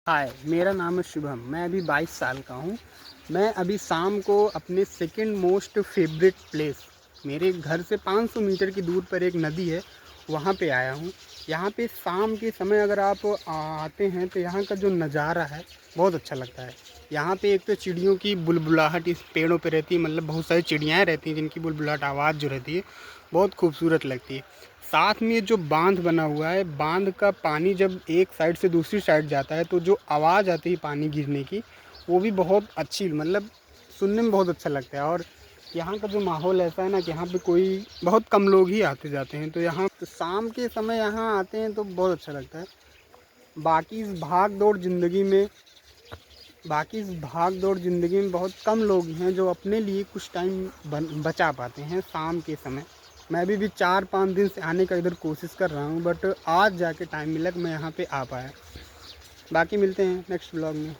हाय, मेरा नाम है शुभम। मैं अभी 22 साल का हूँ। मैं अभी शाम को अपने सेकंड मोस्ट फेवरेट प्लेस, मेरे घर से 500 मीटर की दूर पर एक नदी है, वहाँ पे आया हूँ। यहाँ पे शाम के समय अगर आप आते हैं तो यहाँ का जो नज़ारा है बहुत अच्छा लगता है। यहाँ पे एक तो चिड़ियों की बुलबुलाहट इस पेड़ों पे रहती है, मतलब बहुत सारी चिड़ियाँ रहती हैं जिनकी बुलबुलाहट आवाज़ जो रहती है बहुत खूबसूरत लगती है। साथ में जो बांध बना हुआ है, बांध का पानी जब एक साइड से दूसरी साइड जाता है तो जो आवाज़ आती है पानी गिरने की, वो भी बहुत अच्छी, मतलब सुनने में बहुत अच्छा लगता है। और यहाँ का जो माहौल ऐसा है ना कि यहाँ पे कोई बहुत कम लोग ही आते जाते हैं, तो यहाँ तो शाम के समय यहाँ आते हैं तो बहुत अच्छा लगता है। बाकी इस भाग दौड़ ज़िंदगी में बहुत कम लोग हैं जो अपने लिए कुछ टाइम बचा पाते हैं शाम के समय। मैं भी 4-5 दिन से आने का इधर कोशिश कर रहा हूँ, बट आज जाके टाइम मिला कि मैं यहाँ पे आ पाया। बाकी मिलते हैं नेक्स्ट ब्लॉग में।